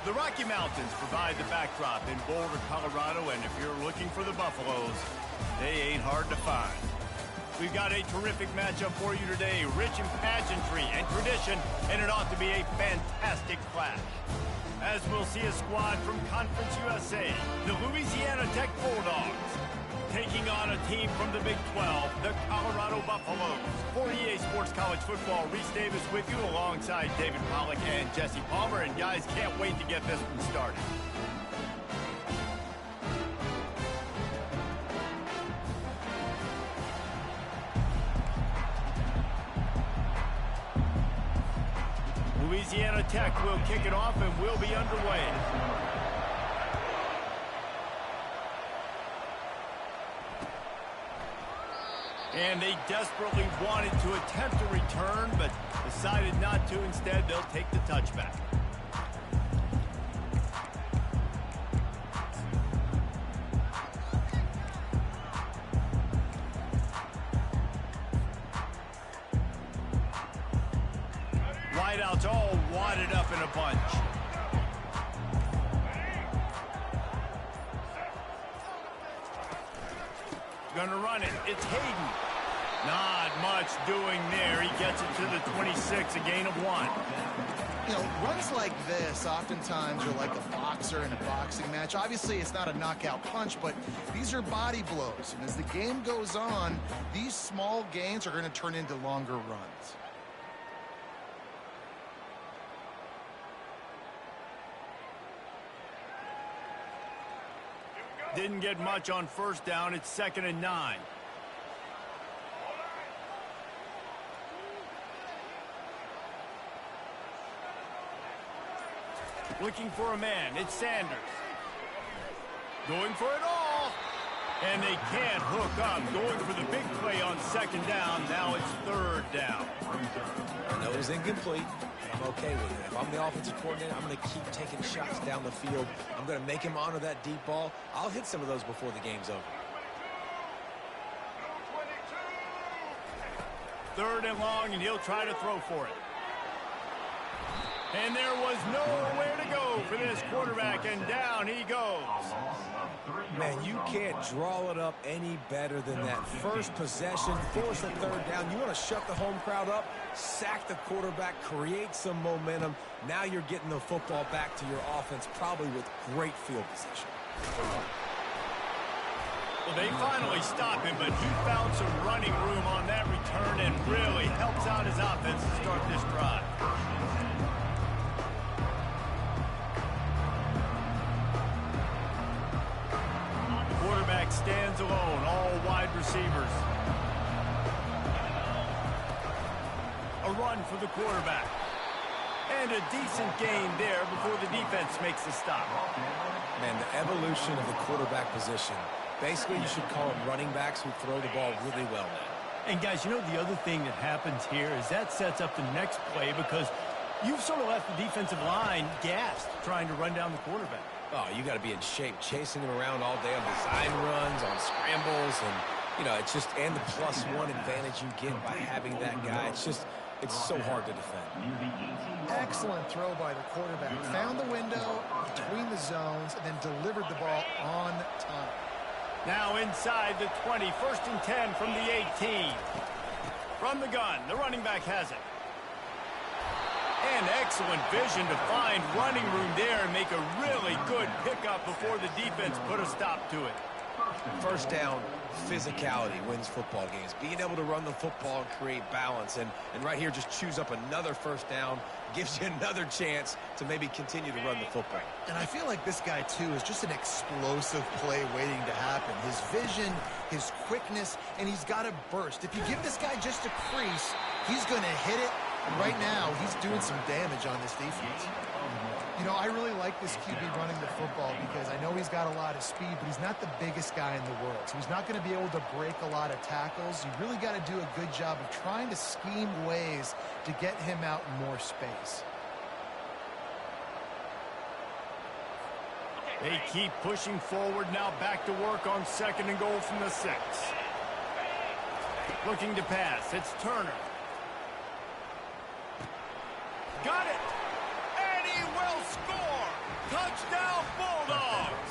The Rocky Mountains provide the backdrop in Boulder, Colorado, and if you're looking for the Buffaloes, they ain't hard to find. We've got a terrific matchup for you today, rich in pageantry and tradition, and it ought to be a fantastic clash. As we'll see a squad from Conference USA, the Louisiana Tech Bulldogs, taking on a team from the Big 12, the Colorado Buffaloes. For EA Sports College Football, Reese Davis with you alongside David Pollack and Jesse Palmer. And guys, can't wait to get this one started. Louisiana Tech will kick it off and we'll be underway. And they desperately wanted to attempt a return, but decided not to. Instead, they'll take the touchback. Wideouts all wadded up in a bunch. Gonna run it. It's Hayden. Not much doing there. He gets it to the 26, a gain of 1. You know, runs like this oftentimes are like a boxer in a boxing match. Obviously, it's not a knockout punch, but these are body blows. And as the game goes on, these small gains are going to turn into longer runs. Didn't get much on first down. It's 2nd and 9. Looking for a man. It's Sanders. Going for it all. And they can't hook up. Going for the big play on 2nd down. Now it's 3rd down. I know it was incomplete. I'm okay with it. If I'm the offensive coordinator, I'm going to keep taking shots down the field. I'm going to make him honor that deep ball. I'll hit some of those before the game's over. 3rd and long, and he'll try to throw for it. And there was nowhere to go for this quarterback, and down he goes. Man, you can't draw it up any better than that. First possession, force a 3rd down. You want to shut the home crowd up, sack the quarterback, create some momentum. Now you're getting the football back to your offense, probably with great field position. Well, they finally stop him, but he found some running room on that return and really helps out his offense to start this drive. Quarterback stands alone, all wide receivers. A run for the quarterback. And a decent gain there before the defense makes the stop. Man, the evolution of the quarterback position. Basically, you should call them running backs who throw the ball really well now. And guys, you know the other thing that happens here is that sets up the next play because you've sort of left the defensive line gassed trying to run down the quarterback. Oh, you got to be in shape, chasing him around all day on design runs, on scrambles, and, you know, it's just, and the +1 advantage you get by having that guy. It's just, it's so hard to defend. Excellent throw by the quarterback. Found the window between the zones and then delivered the ball on time. Now inside the 20, 1st and 10 from the 18. From the gun, the running back has it. And excellent vision to find running room there and make a really good pickup before the defense put a stop to it. First down, physicality wins football games. Being able to run the football and create balance. And right here, just choose up another first down, gives you another chance to maybe continue to run the football. And I feel like this guy, too, is just an explosive play waiting to happen. His vision, his quickness, and he's got a burst. If you give this guy just a crease, he's going to hit it. And right now, he's doing some damage on this defense. You know, I really like this QB running the football because I know he's got a lot of speed, but he's not the biggest guy in the world. So he's not going to be able to break a lot of tackles. You really got to do a good job of trying to scheme ways to get him out in more space. They keep pushing forward, now back to work on 2nd and goal from the 6. Looking to pass, it's Turner. Got it! And he will score! Touchdown, Bulldogs!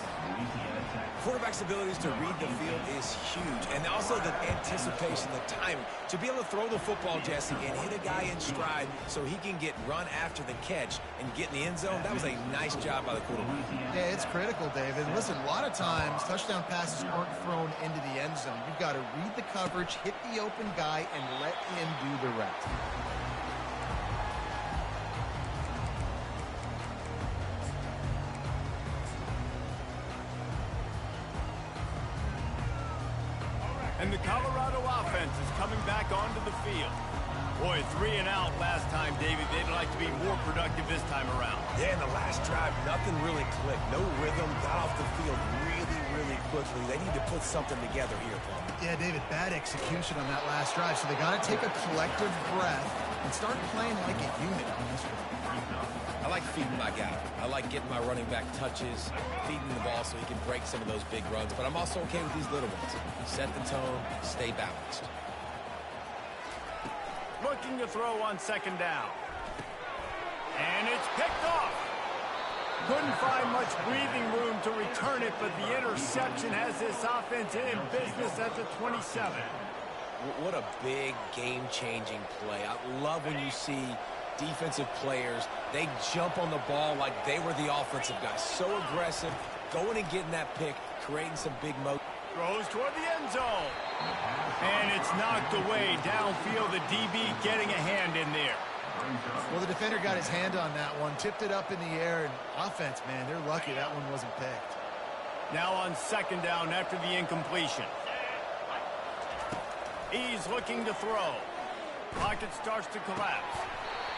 Quarterback's abilities to read the field is huge, and also the anticipation, the timing. To be able to throw the football, Jesse, and hit a guy in stride so he can get run after the catch and get in the end zone, that was a nice job by the quarterback. Yeah, it's critical, David. Listen, a lot of times, touchdown passes aren't thrown into the end zone. You've got to read the coverage, hit the open guy, and let him do the rest. And the Colorado offense is coming back onto the field. Boy, 3 and out last time, David. They'd like to be more productive this time around. Yeah, in the last drive, nothing really clicked. No rhythm, got off the field really quickly. They need to put something together here, Paul. Yeah, David, bad execution on that last drive. So they got to take a collective breath and start playing like a unit on this one. I like feeding my guy. I like getting my running back touches, feeding the ball so he can break some of those big runs. But I'm also okay with these little ones. Set the tone, stay balanced. Looking to throw on second down. And it's picked off. Couldn't find much breathing room to return it, but the interception has this offense in business at the 27. What a big game-changing play. I love when you see defensive players, they jump on the ball like they were the offensive guys. So aggressive, going and getting that pick, creating some big motion. Throws toward the end zone. And it's knocked away. Downfield, the DB getting a hand in there. Well, the defender got his hand on that one, tipped it up in the air, and offense, man, they're lucky that one wasn't picked. Now on second down after the incompletion. He's looking to throw. Pocket starts to collapse.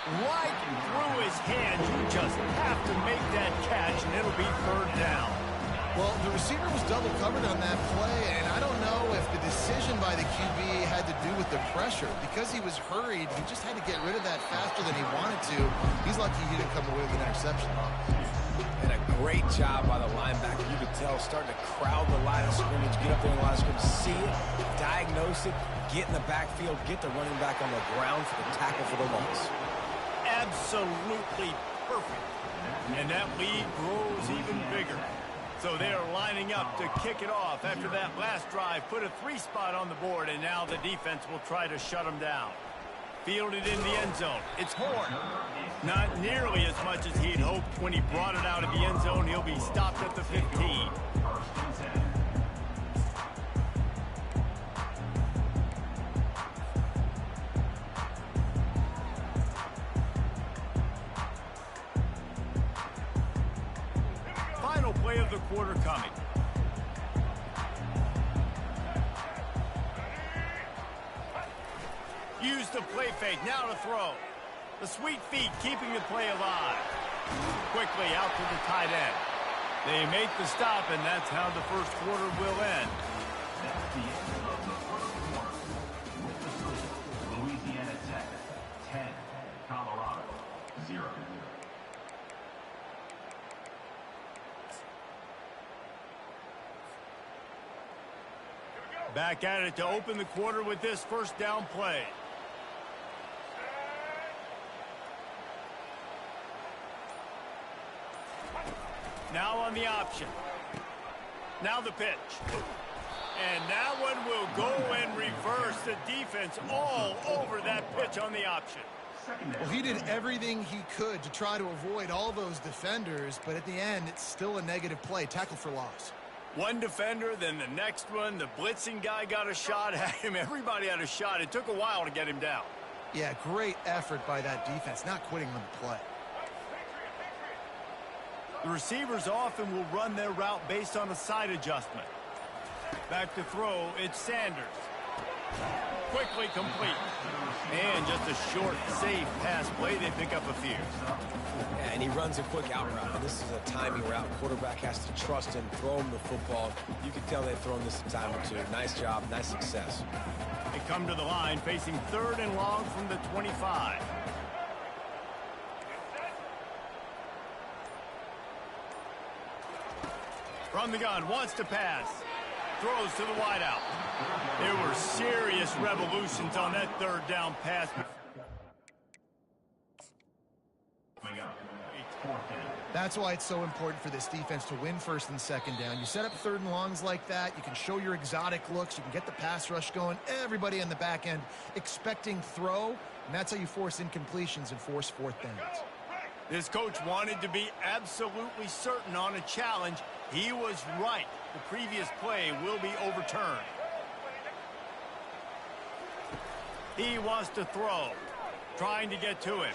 Right through his hand. You just have to make that catch, and it'll be third down. Well, the receiver was double covered on that play, and I don't know if the decision by the QB had to do with the pressure. Because he was hurried, he just had to get rid of that faster than he wanted to. He's lucky he didn't come away with an interception. And a great job by the linebacker. You could tell starting to crowd the line of scrimmage, get up there in the line of scrimmage, see it, diagnose it, get in the backfield, get the running back on the ground for the tackle for the loss. Absolutely perfect. And that lead grows even bigger. So they are lining up to kick it off after that last drive. Put a 3-spot on the board, and now the defense will try to shut them down. Fielded in the end zone. It's Horn. Not nearly as much as he'd hoped when he brought it out of the end zone. He'll be stopped at the 15. Final play of the quarter coming. Use the play fake, now to throw. The sweet feet keeping the play alive. Quickly out to the tight end. They make the stop, and that's how the first quarter will end. Louisiana Tech, 10, Colorado, 0. Back at it to open the quarter with this first down play. Now on the option. Now the pitch. And that one will go and reverse. The defense all over that pitch on the option. Well, he did everything he could to try to avoid all those defenders, but at the end, it's still a negative play. Tackle for loss. One defender, then the next one. The blitzing guy got a shot at him. Everybody had a shot. It took a while to get him down. Yeah, great effort by that defense, not quitting on the play. The receivers often will run their route based on a side adjustment. Back to throw, it's Sanders. Quickly complete. And just a short, safe pass play. They pick up a few. Yeah, and he runs a quick out route. And this is a timing route. Quarterback has to trust him, throw him the football. You can tell they've thrown this a time or two. Nice job, nice success. They come to the line facing 3rd and long from the 25. From the gun, wants to pass. Throws to the wideout. There were serious revolutions on that 3rd down pass. Coming up, 4th down. That's why it's so important for this defense to win first and second down. You set up third and longs like that. You can show your exotic looks. You can get the pass rush going. Everybody on the back end expecting throw, and that's how you force incompletions and force fourth downs. This coach wanted to be absolutely certain on a challenge. He was right. The previous play will be overturned. He wants to throw. Trying to get to him.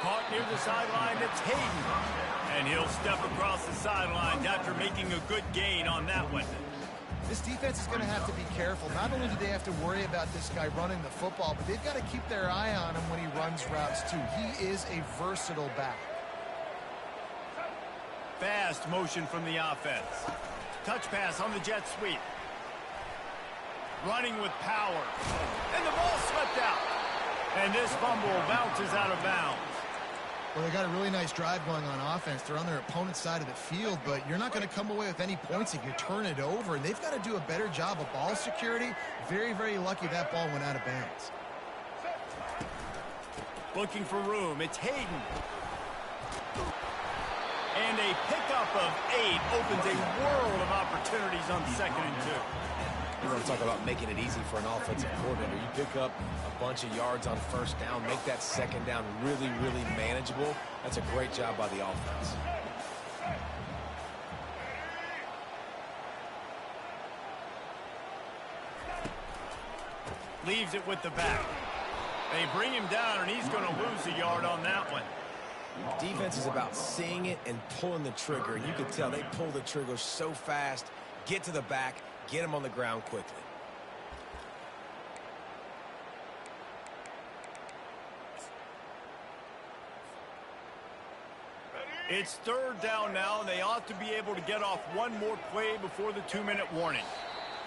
Caught near the sideline, it's Hayden. And he'll step across the sidelines after making a good gain on that one. This defense is going to have to be careful. Not only do they have to worry about this guy running the football, but they've got to keep their eye on him when he runs routes too. He is a versatile back. Fast motion from the offense. Touch pass on the jet sweep. Running with power. And the ball slipped out. And this fumble bounces out of bounds. Well, they got a really nice drive going on offense. They're on their opponent's side of the field, but you're not going to come away with any points if you turn it over. And they've got to do a better job of ball security. Very, very lucky that ball went out of bounds. Looking for room. It's Hayden. And a pickup of 8 opens a world of opportunities on 2nd and 2. You want to talk about making it easy for an offensive coordinator. You pick up a bunch of yards on first down, make that second down really, really manageable. That's a great job by the offense. Leaves it with the back. They bring him down, and he's going to lose a yard on that one. Defense is about seeing it and pulling the trigger. You can tell they pull the trigger so fast, get to the back, get him on the ground quickly. It's 3rd down now, and they ought to be able to get off one more play before the 2-minute warning.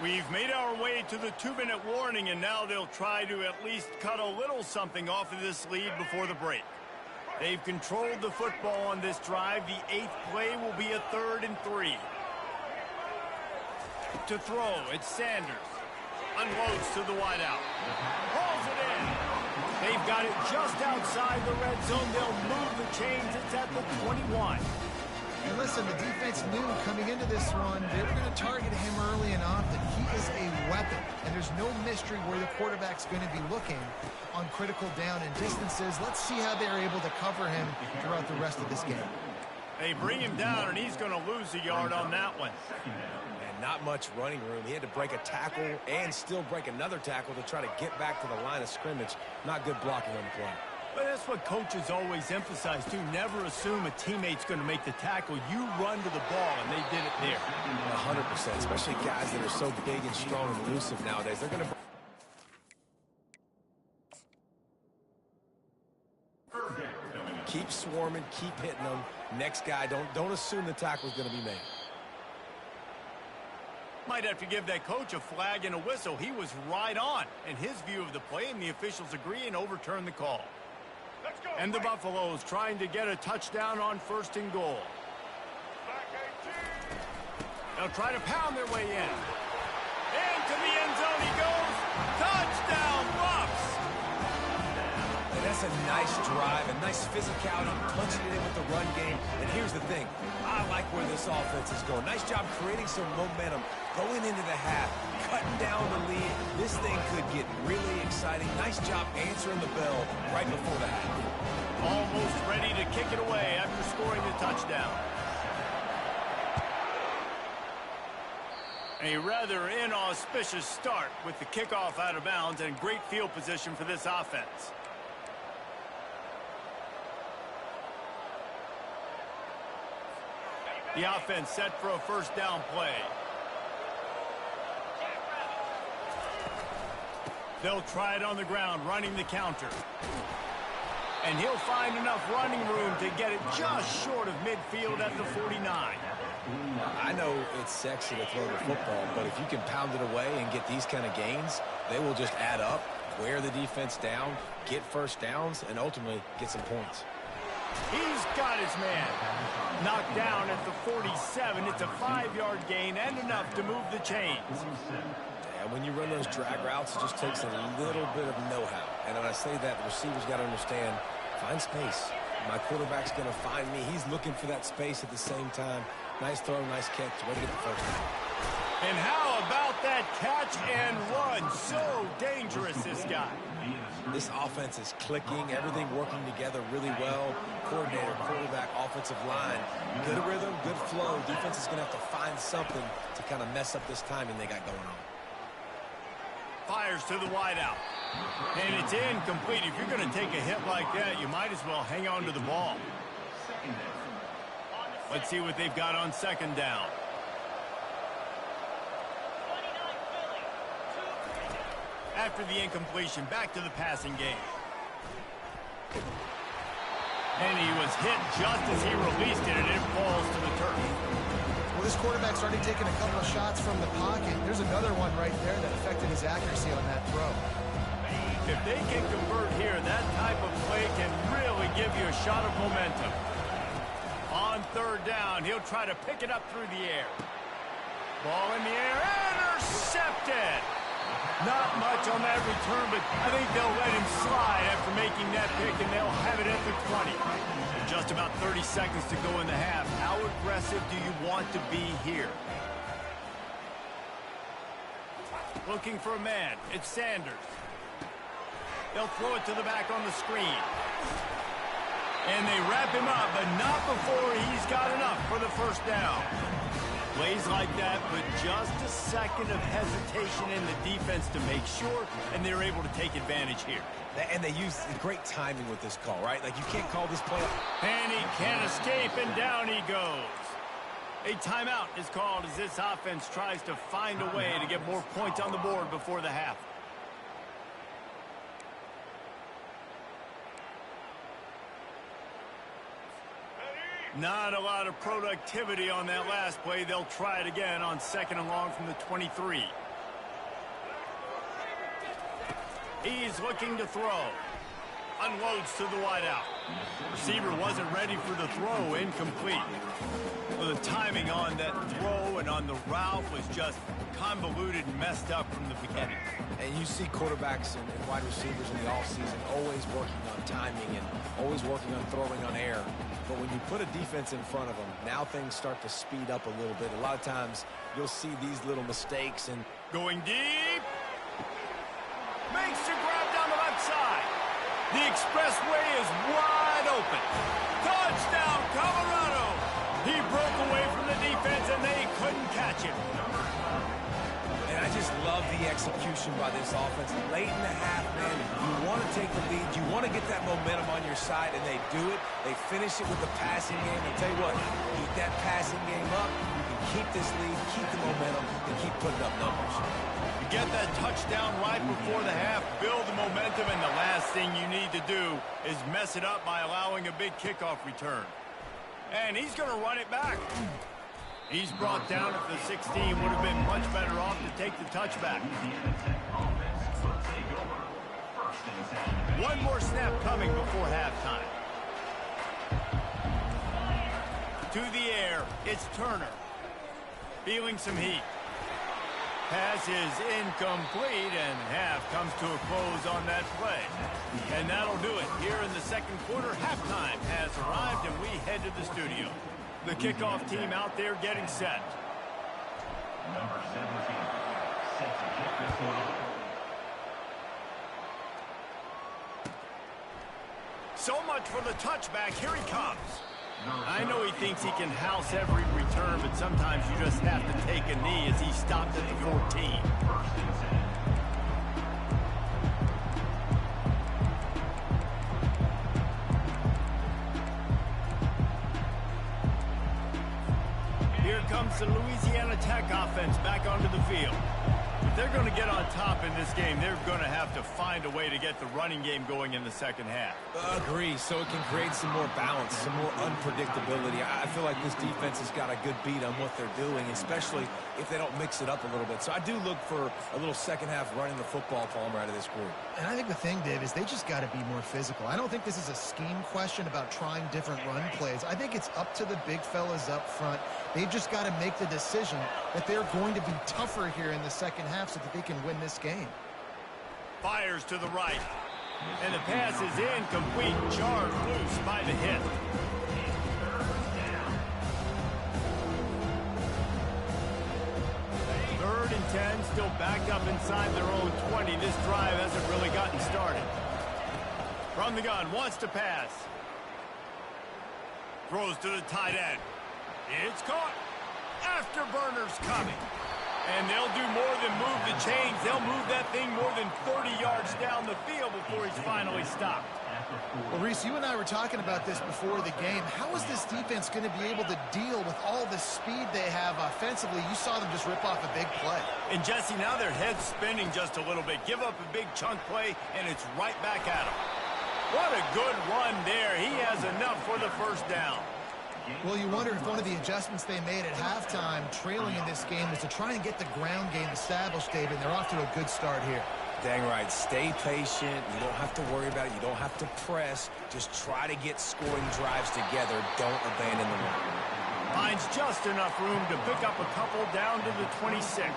We've made our way to the 2-minute warning, and now they'll try to at least cut a little something off of this lead before the break. They've controlled the football on this drive. The 8th play will be a 3rd and 3. To throw, it's Sanders. Unloads to the wideout. Hauls it in. They've got it just outside the red zone. They'll move the chains. It's at the 21. And listen, the defense knew coming into this one, they were going to target him early and often. He is a weapon, and there's no mystery where the quarterback's going to be looking on critical down and distances. Let's see how they're able to cover him throughout the rest of this game. They bring him down, and he's going to lose a yard on that one. And not much running room. He had to break a tackle and still break another tackle to try to get back to the line of scrimmage. Not good blocking on the play. But that's what coaches always emphasize, too. Never assume a teammate's going to make the tackle. You run to the ball, and they did it there. 100%, especially guys that are so big and strong and elusive nowadays. They're going to... Keep swarming, keep hitting them. Next guy, don't assume the tackle's going to be made. Might have to give that coach a flag and a whistle. He was right on in his view of the play, and the officials agree and overturn the call. And the Buffaloes trying to get a touchdown on 1st and goal. They'll try to pound their way in. Into the end zone he goes. Touchdown, Buffs! And that's a nice drive, a nice physicality, punching it in with the run game. And here's the thing. I like where this offense is going. Nice job creating some momentum, going into the half, cutting down the lead. This thing could get really exciting. Nice job answering the bell right before the half. Almost ready to kick it away after scoring the touchdown. A rather inauspicious start with the kickoff out of bounds and great field position for this offense. The offense set for a 1st down play. They'll try it on the ground, running the counter. And he'll find enough running room to get it just short of midfield at the 49. I know it's sexy to throw the football, but if you can pound it away and get these kind of gains, they will just add up, wear the defense down, get 1st downs, and ultimately get some points. He's got his man. Knocked down at the 47. It's a 5-yard gain and enough to move the chains. Yeah, when you run those drag routes, it just takes a little bit of know-how. And when I say that, the receivers got to understand, find space. My quarterback's going to find me. He's looking for that space at the same time. Nice throw, nice catch. Way to get the first down. And how about that catch and run? So dangerous, this guy. This offense is clicking, everything working together really well. Coordinator, quarterback, offensive line. Good rhythm, good flow. Defense is going to have to find something to kind of mess up this timing they got going on. Fires to the wideout. And it's incomplete. If you're going to take a hit like that, you might as well hang on to the ball. Let's see what they've got on second down. After the incompletion, back to the passing game. And he was hit just as he released it, and it falls to the turf. Well, this quarterback's already taken a couple of shots from the pocket. There's another one right there that affected his accuracy on that throw. If they can convert here, that type of play can really give you a shot of momentum. On third down, he'll try to pick it up through the air. Ball in the air, intercepted. Not much on that return, but I think they'll let him slide after making that pick, and they'll have it at the 20. Just about 30 seconds to go in the half. How aggressive do you want to be here? Looking for a man. It's Sanders. They'll throw it to the back on the screen. And they wrap him up, but not before he's got enough for the first down. Plays like that, but just a second of hesitation in the defense to make sure, and they're able to take advantage here. And they use great timing with this call, right? Like, you can't call this play. And he can't escape, and down he goes. A timeout is called as this offense tries to find a way to get more points on the board before the half. Not a lot of productivity on that last play. They'll try it again on second and long from the 23. He's looking to throw. Unloads to the wideout. Receiver wasn't ready for the throw. Incomplete. Well, the timing on that throw and on the route was just convoluted and messed up from the beginning. And you see quarterbacks and wide receivers in the offseason always working on timing and always working on throwing on air. But when you put a defense in front of them, now things start to speed up a little bit. A lot of times you'll see these little mistakes. And going deep. Makes the grab down the left side. The expressway is wide open. Touchdown, Colorado. He broke away from the defense, and they couldn't catch him. And I just love the execution by this offense. Late in the half, man, you want to take the lead. You want to get that momentum on your side, and they do it. They finish it with the passing game. And tell you what, keep that passing game up. You can keep this lead, keep the momentum, and keep putting up numbers. You get that touchdown right before the half, build the momentum, and the last thing you need to do is mess it up by allowing a big kickoff return. And he's going to run it back. He's brought down at the 16. Would have been much better off to take the touchback. One more snap coming before halftime. To the air, it's Turner. Feeling some heat. Pass is incomplete, and half comes to a close on that play. And that'll do it. Here in the second quarter, halftime has arrived, and we head to the studio. The kickoff team out there getting set. Number 17, set to kick this one off. So much for the touchback. Here he comes. I know he thinks he can house every return, but sometimes you just have to take a knee as he stopped at the 14. Here comes the Louisiana Tech offense back onto the field. If they're going to get on top in this game, they're going to have to find a way to get the running game going in the second half. Agree, so it can create some more balance, some more unpredictability. I feel like this defense has got a good beat on what they're doing, especially if they don't mix it up a little bit. So I do look for a little second half running the football, Palmer, out of this group. And I think the thing, Dave, is they just got to be more physical. I don't think this is a scheme question about trying different run plays. I think it's up to the big fellas up front. They've just got to make the decision that they're going to be tougher here in the second half so that they can win this game. Fires to the right. And the pass is incomplete, jarred loose by the hit. Third and 10, still backed up inside their own 20. This drive hasn't really gotten started. From the gun, wants to pass. Throws to the tight end. It's caught. Afterburners coming. And they'll do more than move the chains. They'll move that thing more than 30 yards down the field before he's finally stopped. Well, Reese, you and I were talking about this before the game. How is this defense going to be able to deal with all the speed they have offensively? You saw them just rip off a big play. And, Jesse, now their head's spinning just a little bit. Give up a big chunk play, and it's right back at them. What a good run there. He has enough for the first down. Well, you wonder if one of the adjustments they made at halftime, trailing in this game, was to try and get the ground game established, David. And they're off to a good start here. Dang right. Stay patient. You don't have to worry about it. You don't have to press. Just try to get scoring drives together. Don't abandon the run. Finds just enough room to pick up a couple down to the 26.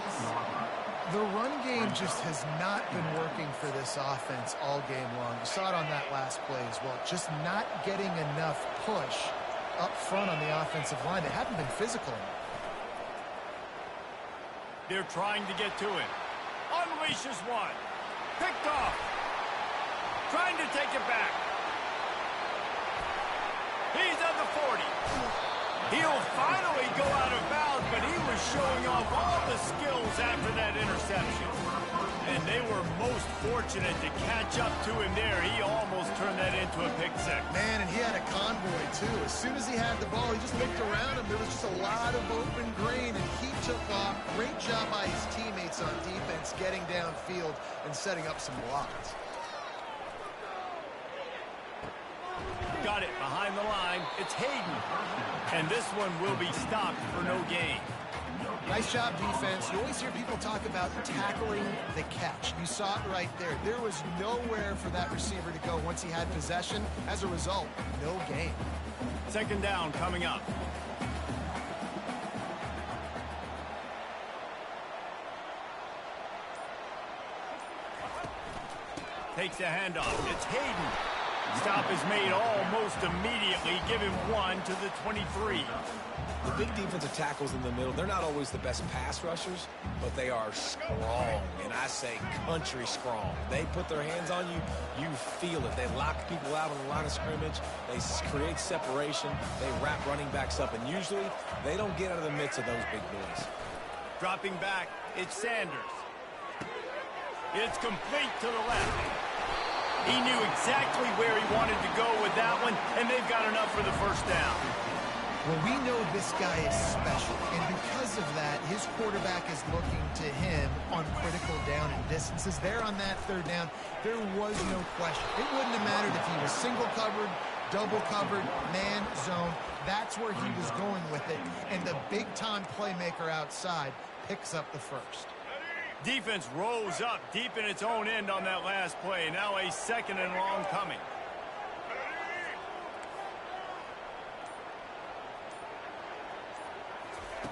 The run game just has not been working for this offense all game long. You saw it on that last play as well. Just not getting enough push up front on the offensive line. They haven't been physical enough. They're trying to get to him. Unleashes one. Picked off. Trying to take it back. He's at the 40. He'll finally go out of bounds, but he was showing off all the skills after that interception. And they were most fortunate to catch up to him there. He almost turned that into a pick six. Man, and he had a convoy, too. As soon as he had the ball, he just looked around him. There was just a lot of open green, and he took off. Great job by his teammates on defense, getting downfield and setting up some blocks. Got it behind the line. It's Hayden. And this one will be stopped for no gain. Nice job, defense. You always hear people talk about tackling the catch. You saw it right there. There was nowhere for that receiver to go once he had possession. As a result, no gain. Second down coming up. Takes the handoff. It's Hayden. Stop is made almost immediately. Give him one to the 23. The big defensive tackles in the middle, they're not always the best pass rushers, but they are strong, and I say country strong. They put their hands on you, you feel it. They lock people out on the line of scrimmage. They create separation. They wrap running backs up, and usually they don't get out of the midst of those big boys. Dropping back, it's Sanders. It's complete to the left. He knew exactly where he wanted to go with that one, and they've got enough for the first down. Well, we know this guy is special, and because of that, his quarterback is looking to him on critical down and distances. There on that third down, there was no question. It wouldn't have mattered if he was single covered, double covered, man, zone. That's where he was going with it, and the big-time playmaker outside picks up the first. Defense rose up deep in its own end on that last play. Now a second and long coming.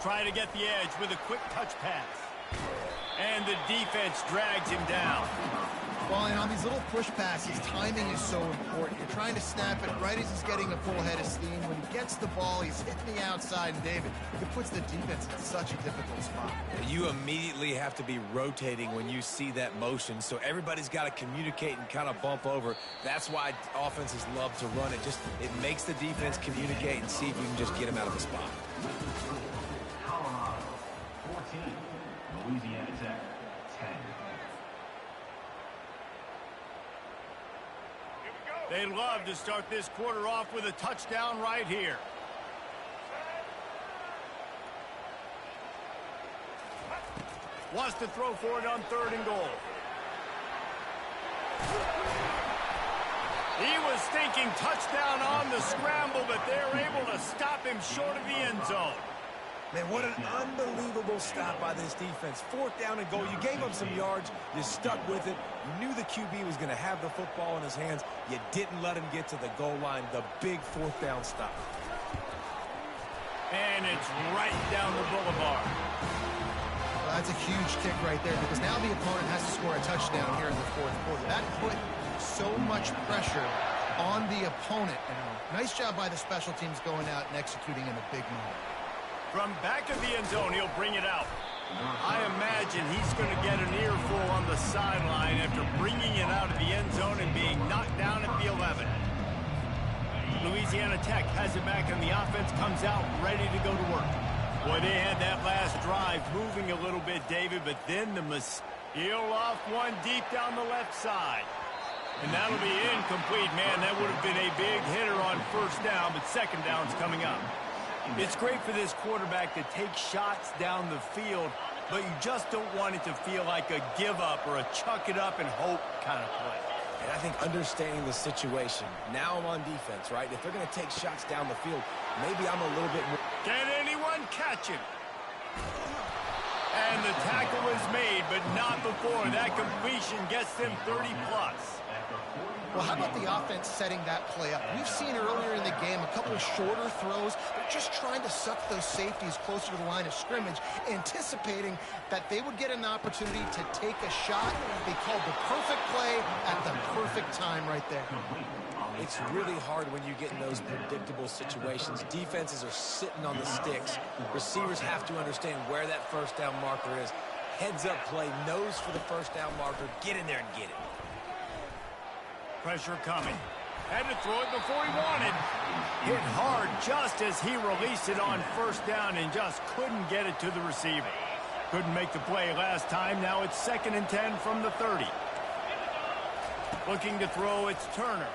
Try to get the edge with a quick touch pass. And the defense drags him down. Well, and on these little push passes, timing is so important. You're trying to snap it right as he's getting a full head of steam. When he gets the ball, he's hitting the outside, and David, it puts the defense in such a difficult spot. You immediately have to be rotating when you see that motion, so everybody's got to communicate and kind of bump over. That's why offenses love to run it. It makes the defense communicate and see if you can just get him out of the spot. Colorado, 14. Louisiana Tech, 10. They love to start this quarter off with a touchdown right here. Wants to throw for it on 3rd and goal. He was thinking touchdown on the scramble, but they're able to stop him short of the end zone. Man, what an unbelievable stop by this defense. 4th down and goal. You gave up some yards. You stuck with it. You knew the QB was going to have the football in his hands. You didn't let him get to the goal line. The big 4th down stop. And it's right down the boulevard. Well, that's a huge kick right there because now the opponent has to score a touchdown here in the 4th quarter. That put so much pressure on the opponent. Nice job by the special teams going out and executing in a big moment. From back of the end zone, he'll bring it out. I imagine he's going to get an earful on the sideline after bringing it out of the end zone and being knocked down at the 11. Louisiana Tech has it back, and the offense comes out ready to go to work. Boy, they had that last drive moving a little bit, David, but then he'll off one deep down the left side. And that'll be incomplete, man. That would have been a big hitter on first down, but second down's coming up. It's great for this quarterback to take shots down the field, but you just don't want it to feel like a give-up or a chuck-it-up and hope kind of play. And I think understanding the situation, now I'm on defense, right? If they're going to take shots down the field, maybe I'm a little bit more... Can anyone catch him? And the tackle is made, but not before. That completion gets them 30-plus. Well, how about the offense setting that play up? We've seen earlier in the game a couple of shorter throws. They're just trying to suck those safeties closer to the line of scrimmage, anticipating that they would get an opportunity to take a shot. They called the perfect play at the perfect time right there. It's really hard when you get in those predictable situations. Defenses are sitting on the sticks. Receivers have to understand where that first down marker is. Heads-up play, nose for the first down marker. Get in there and get it. Pressure coming. Had to throw it before he wanted. Hit hard just as he released it on first down and just couldn't get it to the receiver. Couldn't make the play last time. Now it's 2nd and 10 from the 30. Looking to throw, it's Turner.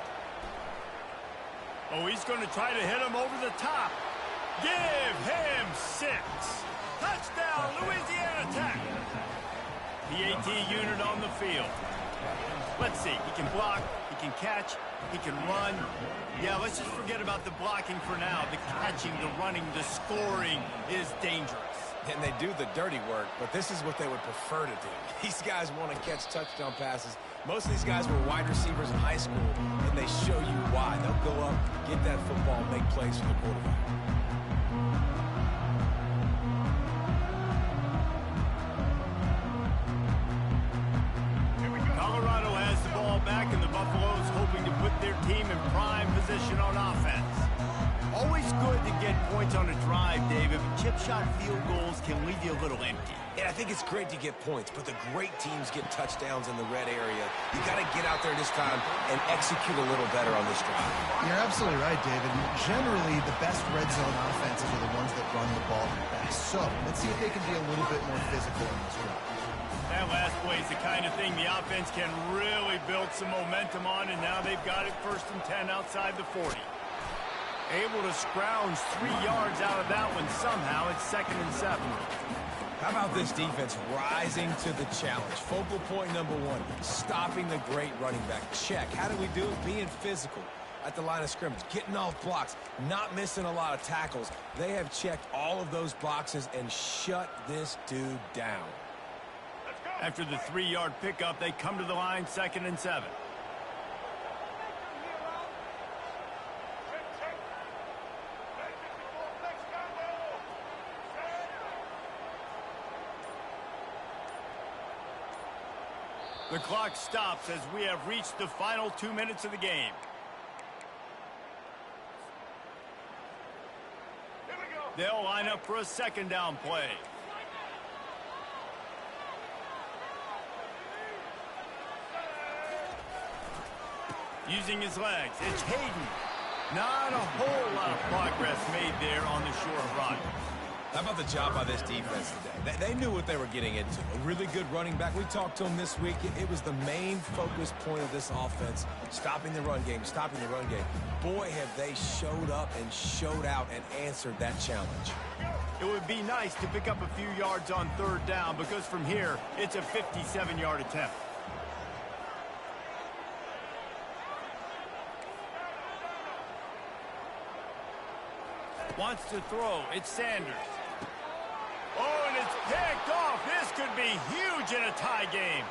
Oh, he's going to try to hit him over the top. Give him 6. Touchdown, Louisiana Tech. The AT unit on the field. Let's see. He can block. He can catch. He can run. Yeah, let's just forget about the blocking for now. The catching, the running, the scoring is dangerous. And they do the dirty work, but this is what they would prefer to do. These guys want to catch touchdown passes. Most of these guys were wide receivers in high school, and they show you why. They'll go up, get that football, and make plays for the quarterback. Colorado has the ball back, and the Buffaloes hoping to put their team in prime position on offense. Always good to get points on a drive, David, but chip shot field goals can leave you a little empty. And I think it's great to get points, but the great teams get touchdowns in the red area. You got to get out there this time and execute a little better on this drive. You're absolutely right, David. Generally, the best red zone offenses are the ones that run the ball the best. So let's see if they can be a little bit more physical in this one. That last play is the kind of thing the offense can really build some momentum on, and now they've got it 1st and 10 outside the 40. Able to scrounge 3 yards out of that one somehow. It's 2nd and 7. How about this defense rising to the challenge? Focal point number 1, stopping the great running back. Check. How do we do it? Being physical at the line of scrimmage, getting off blocks, not missing a lot of tackles. They have checked all of those boxes and shut this dude down. After the 3-yard pickup, they come to the line, 2nd and 7. The clock stops as we have reached the final 2 minutes of the game. They'll line up for a 2nd down play. Using his legs, it's Hayden. Not a whole lot of progress made there on the short run. How about the job by this defense today? They knew what they were getting into. A really good running back. We talked to him this week. It was the main focus point of this offense, stopping the run game, stopping the run game. Boy, have they showed up and showed out and answered that challenge. It would be nice to pick up a few yards on 3rd down because from here, it's a 57-yard attempt. Wants to throw. It's Sanders. Oh, and it's picked off. This could be huge in a tie game.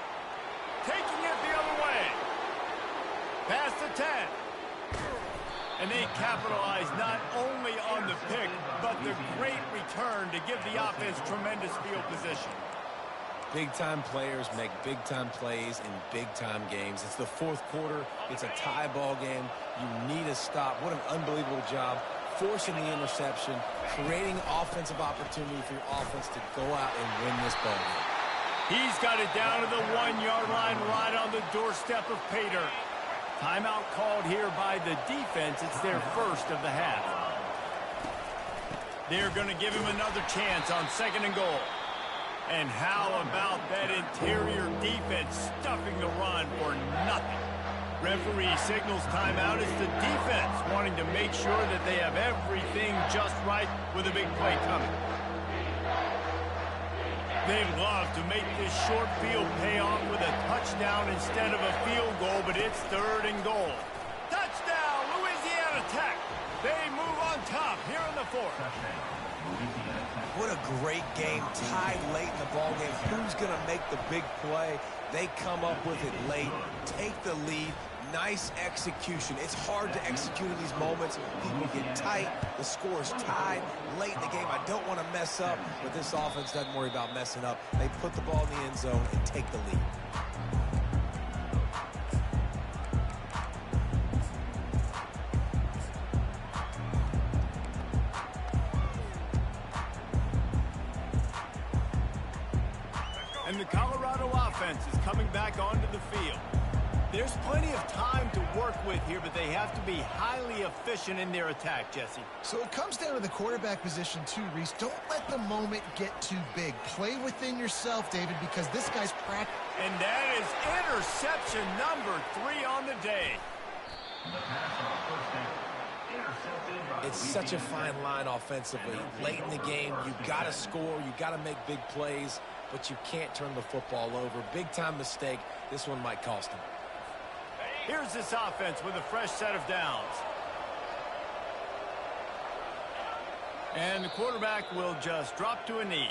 Taking it the other way. Past the 10. And they capitalize not only on the pick, but the great return to give the offense tremendous field position. Big-time players make big-time plays in big-time games. It's the fourth quarter. It's a tie ball game. You need a stop. What an unbelievable job forcing the interception, creating offensive opportunity for your offense to go out and win this ball game. He's got it down to the 1-yard line right on the doorstep of pay dirt. Timeout called here by the defense. It's their first of the half. They're going to give him another chance on 2nd and goal. And how about that interior defense stuffing the run for nothing? Referee signals timeout. It's the defense wanting to make sure that they have everything just right with a big play coming. They'd love to make this short field pay off with a touchdown instead of a field goal, but it's 3rd and goal. Touchdown, Louisiana Tech. They move on top here in the 4th. What a great game, tied late in the ball game. Who's going to make the big play? They come up with it late, take the lead. Nice execution. It's hard to execute in these moments. People get tight. The score is tied late in the game. I don't want to mess up, but this offense doesn't worry about messing up. They put the ball in the end zone and take the lead. And the Colorado offense is coming back onto the field. There's plenty of time to work with here, but they have to be highly efficient in their attack, Jesse. So it comes down to the quarterback position too, Reese. Don't let the moment get too big. Play within yourself, David, because this guy's practicing. And that is interception number 3 on the day. It's such a fine line offensively. Late in the game, you got to score, you got to make big plays, but you can't turn the football over. Big-time mistake. This one might cost him. Here's this offense with a fresh set of downs. And the quarterback will just drop to a knee.